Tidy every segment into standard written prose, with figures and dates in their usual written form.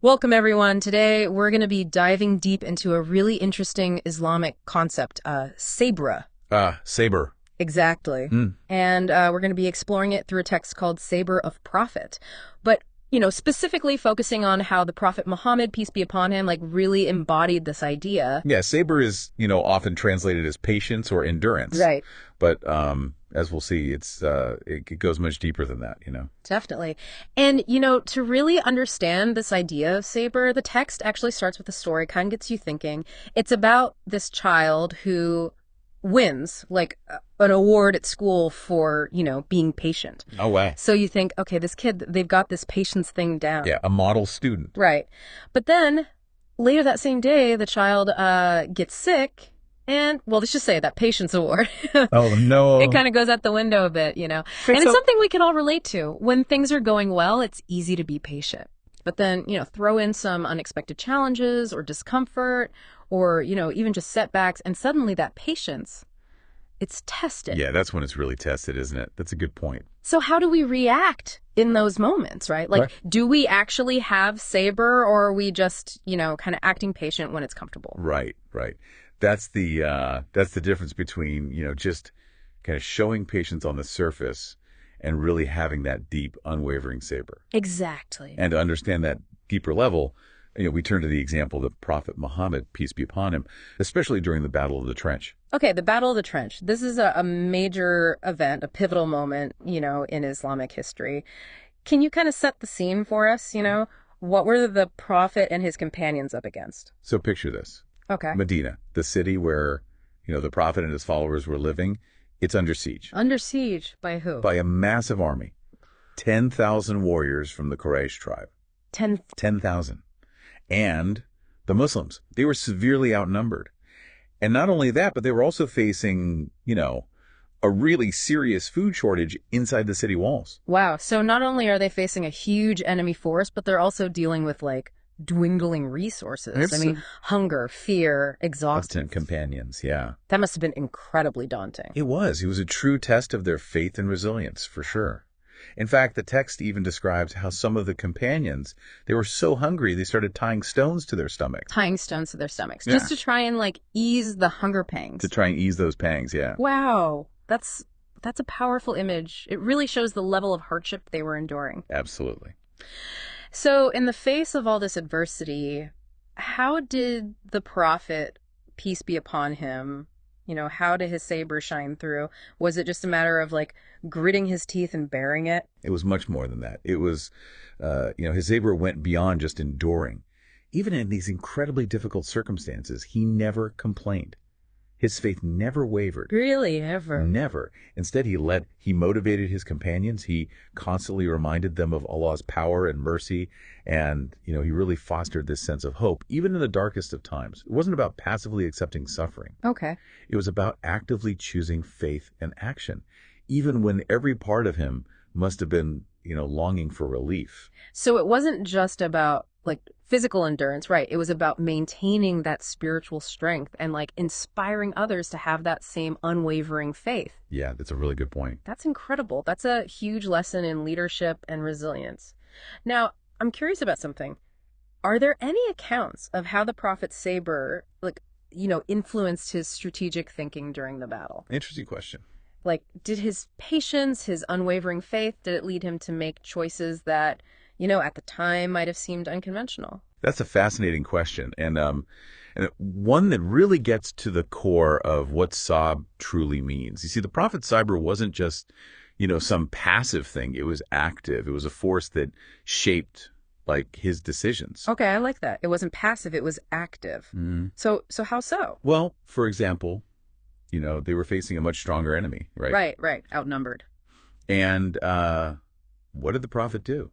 Welcome, everyone. Today, we're going to be diving deep into a really interesting Islamic concept, sabra. Saber. Exactly. Mm. And we're going to be exploring it through a text called Sabr of Prophet. But, specifically focusing on how the Prophet Muhammad, peace be upon him, really embodied this idea. Yeah, saber is, often translated as patience or endurance. Right. But as we'll see, it goes much deeper than that. Definitely. And, to really understand this idea of Sabr, the text actually starts with a story, kind of gets you thinking. It's about this child who wins an award at school for, being patient. No way. So you think, okay, this kid, they've got this patience thing down. Yeah, a model student. Right. But then later that same day, the child gets sick. And, well, let's just say that patience award. Oh, no. It kind of goes out the window a bit, And it's something we can all relate to. When things are going well, it's easy to be patient. But then, throw in some unexpected challenges or discomfort or, even just setbacks. And suddenly that patience, it's tested. Yeah, that's when it's really tested, isn't it? That's a good point. So how do we react in those moments, right? Right. Do we actually have saber, or are we just, kind of acting patient when it's comfortable? Right. That's the difference between, just kind of showing patience on the surface and really having that deep, unwavering saber. Exactly. And to understand that deeper level, we turn to the example of the Prophet Muhammad, peace be upon him, especially during the Battle of the Trench. Okay, the Battle of the Trench. This is a major event, a pivotal moment, in Islamic history. Can you kind of set the scene for us? What were the Prophet and his companions up against? So picture this. Okay. Medina, the city where, the Prophet and his followers were living, it's under siege. Under siege by who? By a massive army. 10,000 warriors from the Quraysh tribe. 10,000. And the Muslims, they were severely outnumbered. And not only that, but they were also facing, a really serious food shortage inside the city walls. Wow. So not only are they facing a huge enemy force, but they're also dealing with dwindling resources. I mean, hunger, fear, exhaustion. Constant companions, yeah. That must have been incredibly daunting. It was. It was a true test of their faith and resilience, for sure. In fact, the text even describes how some of the companions, they were so hungry, they started tying stones to their stomachs. Tying stones to their stomachs. Yeah. Just to try and ease the hunger pangs. To try and ease those pangs, yeah. Wow. That's a powerful image. It really shows the level of hardship they were enduring. Absolutely. So in the face of all this adversity, how did the Prophet, peace be upon him, how did his saber shine through? Was it just a matter of gritting his teeth and bearing it? It was much more than that. It was, his saber went beyond just enduring. Even in these incredibly difficult circumstances, he never complained. His faith never wavered. Really, ever? Never. Instead, he motivated his companions. He constantly reminded them of Allah's power and mercy. And, he really fostered this sense of hope, even in the darkest of times. It wasn't about passively accepting suffering. Okay. It was about actively choosing faith and action, even when every part of him must have been, longing for relief. So it wasn't just about physical endurance, right? It was about maintaining that spiritual strength and inspiring others to have that same unwavering faith. Yeah, that's a really good point. That's incredible. That's a huge lesson in leadership and resilience. Now, I'm curious about something. Are there any accounts of how the Prophet's saber, influenced his strategic thinking during the battle? Interesting question. Did his patience, his unwavering faith, did it lead him to make choices that, at the time might have seemed unconventional? That's a fascinating question, and one that really gets to the core of what Sabr truly means. You see, the Prophet's saber wasn't just, some passive thing. It was active. It was a force that shaped his decisions. Okay, I like that. It wasn't passive, it was active. Mm-hmm. So how so? Well, for example, they were facing a much stronger enemy, right? Right. Outnumbered. And what did the Prophet do?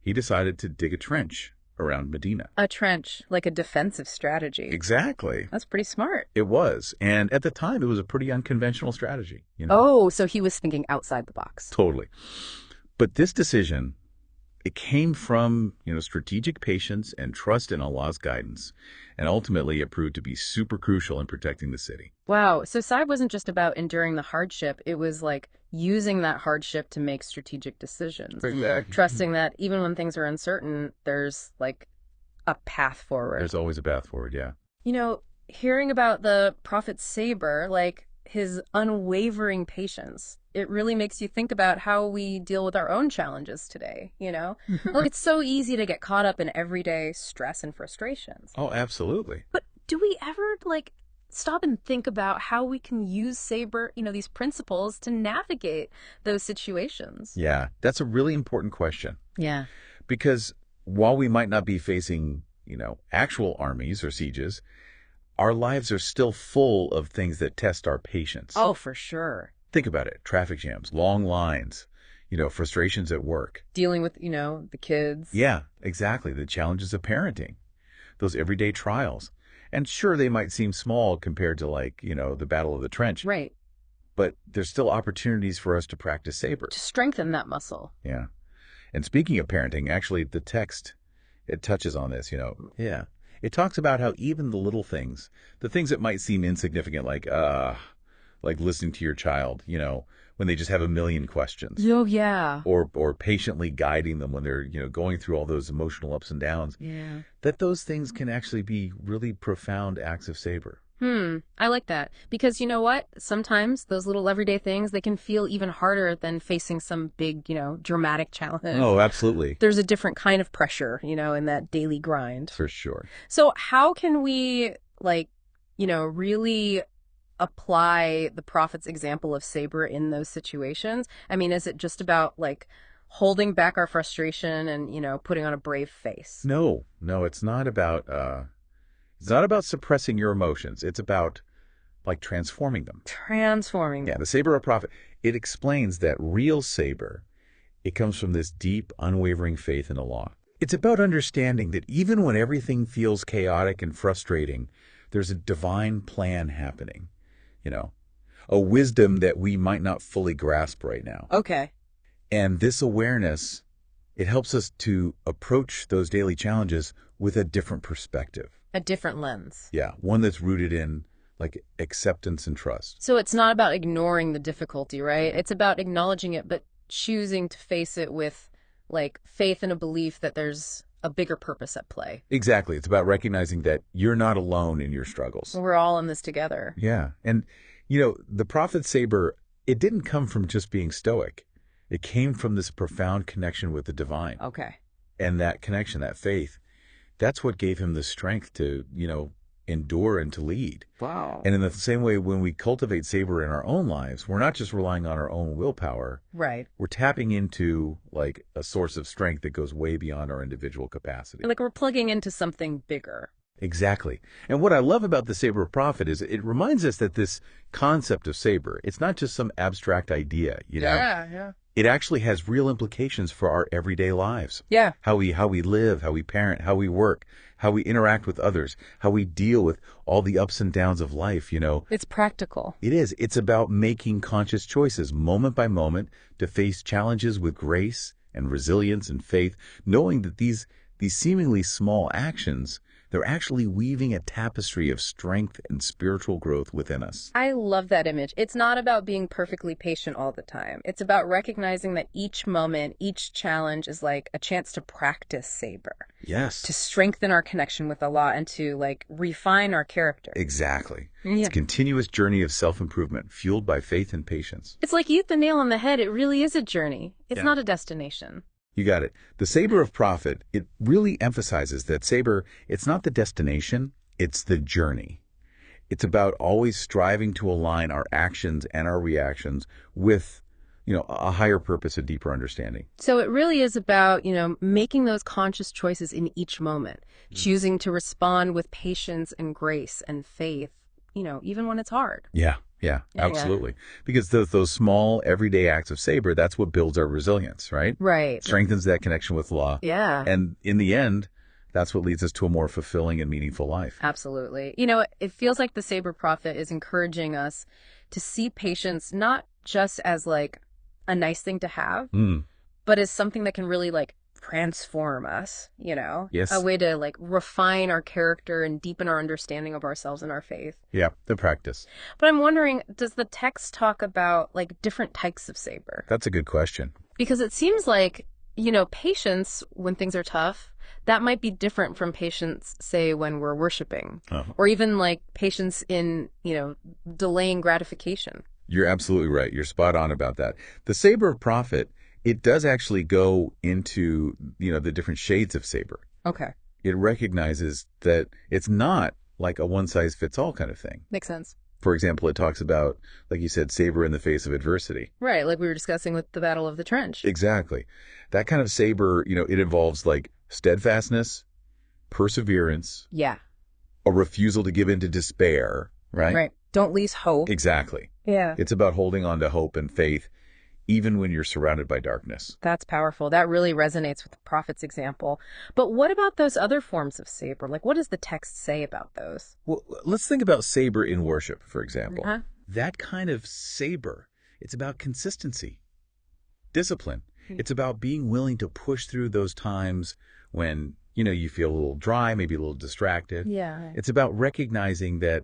He decided to dig a trench around Medina. A trench, like a defensive strategy. Exactly. That's pretty smart. It was. And at the time, it was a pretty unconventional strategy. Oh, so he was thinking outside the box. Totally. But this decision, it came from, strategic patience and trust in Allah's guidance. And ultimately, it proved to be super crucial in protecting the city. Wow. So Saib wasn't just about enduring the hardship. It was like using that hardship to make strategic decisions. Exactly. Trusting that even when things are uncertain, there's like a path forward. There's always a path forward, yeah. Hearing about the Prophet's Sabr, like his unwavering patience, it really makes you think about how we deal with our own challenges today, Like, it's so easy to get caught up in everyday stress and frustrations. Oh, absolutely. But do we ever, stop and think about how we can use Sabr, these principles to navigate those situations? Yeah, that's a really important question. Yeah. Because while we might not be facing, actual armies or sieges, our lives are still full of things that test our patience. Oh, for sure. Think about it. Traffic jams, long lines, frustrations at work. Dealing with, the kids. Yeah, exactly. The challenges of parenting, those everyday trials. And sure, they might seem small compared to the Battle of the Trench. Right. But there's still opportunities for us to practice Sabr. To strengthen that muscle. Yeah. And speaking of parenting, actually, the text, it touches on this, Yeah. It talks about how even the little things, the things that might seem insignificant, like listening to your child, when they just have a million questions. Oh, yeah. Or patiently guiding them when they're, going through all those emotional ups and downs. Yeah. That those things can actually be really profound acts of Sabr. I like that. Because you know what? Sometimes those little everyday things, they can feel even harder than facing some big, dramatic challenge. Oh, absolutely. There's a different kind of pressure, in that daily grind. For sure. So how can we, really apply the Prophet's example of Sabr in those situations? I mean, is it just about, holding back our frustration and, putting on a brave face? No, it's not about... It's not about suppressing your emotions. It's about, transforming them. Transforming them. Yeah, the Sabr of Prophet. It explains that real Sabr, it comes from this deep, unwavering faith in Allah. It's about understanding that even when everything feels chaotic and frustrating, there's a divine plan happening. A wisdom that we might not fully grasp right now. Okay. And this awareness, it helps us to approach those daily challenges with a different perspective. A different lens. Yeah, one that's rooted in acceptance and trust. So it's not about ignoring the difficulty, right? It's about acknowledging it, but choosing to face it with faith and a belief that there's a bigger purpose at play. Exactly. It's about recognizing that you're not alone in your struggles. We're all in this together. Yeah. And, the Prophet's Sabr, it didn't come from just being stoic. It came from this profound connection with the divine. Okay. And that connection, that faith, that's what gave him the strength to, endure and to lead. Wow. And in the same way, when we cultivate Sabr in our own lives, we're not just relying on our own willpower. Right. We're tapping into a source of strength that goes way beyond our individual capacity. We're plugging into something bigger. Exactly. And what I love about the Sabr of Prophet is it reminds us that this concept of Sabr, it's not just some abstract idea, Yeah. It actually has real implications for our everyday lives. Yeah. How we live, how we parent, how we work, how we interact with others, how we deal with all the ups and downs of life, It's practical. It is. It's about making conscious choices moment by moment to face challenges with grace and resilience and faith, knowing that these seemingly small actions, they're actually weaving a tapestry of strength and spiritual growth within us. I love that image. It's not about being perfectly patient all the time. It's about recognizing that each moment, each challenge is a chance to practice Sabr. Yes. To strengthen our connection with Allah and to refine our character. Exactly. Yeah. It's a continuous journey of self-improvement fueled by faith and patience. It's like you hit the nail on the head. It really is a journey. It's not a destination. You got it. The Sabr of Prophet, it really emphasizes that Sabr, it's not the destination, it's the journey. It's about always striving to align our actions and our reactions with, a higher purpose, a deeper understanding. So it really is about, making those conscious choices in each moment, choosing to respond with patience and grace and faith, even when it's hard. Yeah, absolutely. Because those small, everyday acts of Sabr, that's what builds our resilience, right? Right. Strengthens that connection with Allah. Yeah. And in the end, that's what leads us to a more fulfilling and meaningful life. Absolutely. It feels like the Sabr Prophet is encouraging us to see patience not just as a nice thing to have, but as something that can really transform us, Yes. a way to like refine our character and deepen our understanding of ourselves and our faith. Yeah, the practice. But I'm wondering, does the text talk about like different types of sabr? That's a good question. Because it seems like, patience when things are tough, that might be different from patience, say, when we're worshiping, or even like patience in, delaying gratification. You're absolutely right. You're spot on about that. The Sabr of Prophet, it does actually go into, the different shades of sabr. Okay. It recognizes that it's not like a one-size-fits-all kind of thing. Makes sense. For example, it talks about, like you said, sabr in the face of adversity. Right, like we were discussing with the Battle of the Trench. Exactly. That kind of sabr, it involves like steadfastness, perseverance. Yeah. A refusal to give in to despair, right? Right. Don't lose hope. Exactly. Yeah. It's about holding on to hope and faith, even when you're surrounded by darkness. That's powerful. That really resonates with the prophet's example. But what about those other forms of sabr? Like, what does the text say about those? Well, let's think about sabr in worship, for example. That kind of sabr, it's about consistency, discipline. It's about being willing to push through those times when, you feel a little dry, maybe a little distracted. Yeah. It's about recognizing that,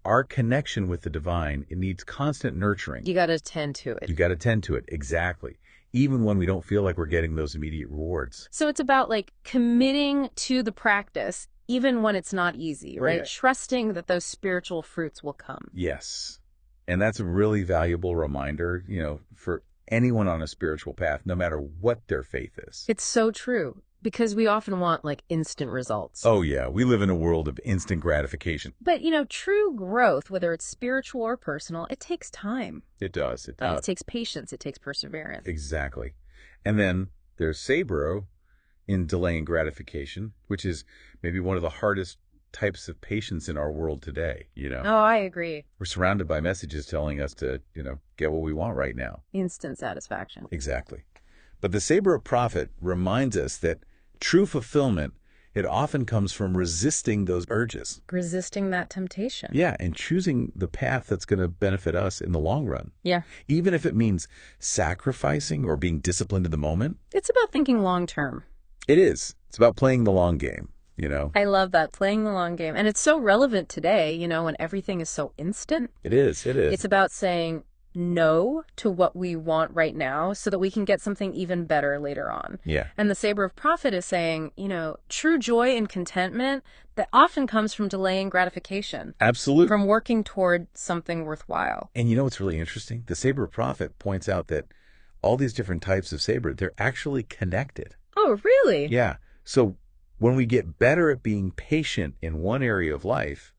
our connection with the divine, it needs constant nurturing. You got to tend to it. You got to tend to it. Exactly. Even when we don't feel like we're getting those immediate rewards. So it's about like committing to the practice, even when it's not easy, right? Trusting that those spiritual fruits will come. Yes. And that's a really valuable reminder, for anyone on a spiritual path, no matter what their faith is. It's so true. Because we often want like instant results. Oh, yeah. We live in a world of instant gratification. But, true growth, whether it's spiritual or personal, it takes time. It does. It takes patience. It takes perseverance. Exactly. And then there's sabr in delaying gratification, which is maybe one of the hardest types of patience in our world today, Oh, I agree. We're surrounded by messages telling us to, get what we want right now. Instant satisfaction. Exactly. But the Sabr of Prophet reminds us that true fulfillment, it often comes from resisting those urges. Resisting that temptation. Yeah, and choosing the path that's going to benefit us in the long run. Yeah. Even if it means sacrificing or being disciplined in the moment. It's about thinking long term. It is. It's about playing the long game, I love that, playing the long game. And it's so relevant today, when everything is so instant. It is. It is. It's about saying no to what we want right now so that we can get something even better later on. Yeah. And the Sabr of Prophet is saying, true joy and contentment that often comes from delaying gratification. Absolutely. From working toward something worthwhile. And what's really interesting? The Sabr of Prophet points out that all these different types of sabr, they're actually connected. Oh, really? Yeah. So when we get better at being patient in one area of life,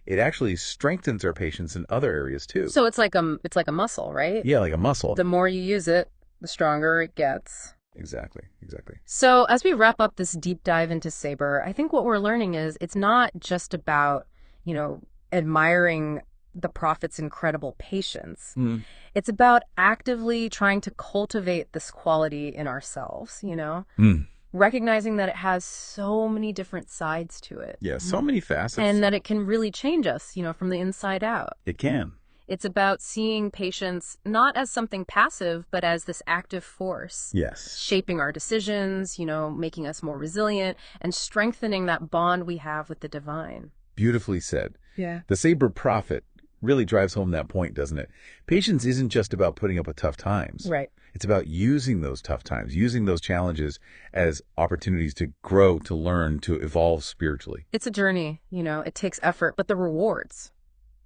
it actually strengthens our patience in other areas too. So it's like a muscle, right? Yeah, like a muscle. The more you use it, the stronger it gets. Exactly. So as we wrap up this deep dive into sabr, I think what we're learning is it's not just about, admiring the prophet's incredible patience. It's about actively trying to cultivate this quality in ourselves, recognizing that it has so many different sides to it. Yeah, so many facets. And that it can really change us, from the inside out. It can. It's about seeing patience not as something passive, but as this active force. Yes. Shaping our decisions, making us more resilient and strengthening that bond we have with the divine. Beautifully said. Yeah. The Sabr Prophet really drives home that point, doesn't it? Patience isn't just about putting up with tough times. Right. It's about using those tough times, using those challenges as opportunities to grow, to learn, to evolve spiritually. It's a journey, it takes effort, but the rewards,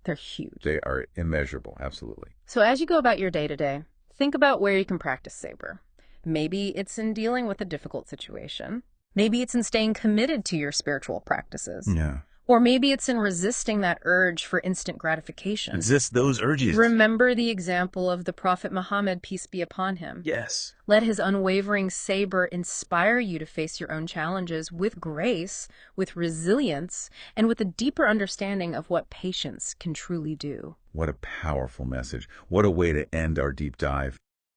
they're huge. They are immeasurable, absolutely. So as you go about your day to day, think about where you can practice sabr. Maybe it's in dealing with a difficult situation. Maybe it's in staying committed to your spiritual practices. Yeah. Or maybe it's in resisting that urge for instant gratification. Resist those urges. Remember the example of the Prophet Muhammad, peace be upon him. Yes. Let his unwavering sabr inspire you to face your own challenges with grace, with resilience, and with a deeper understanding of what patience can truly do. What a powerful message. What a way to end our deep dive.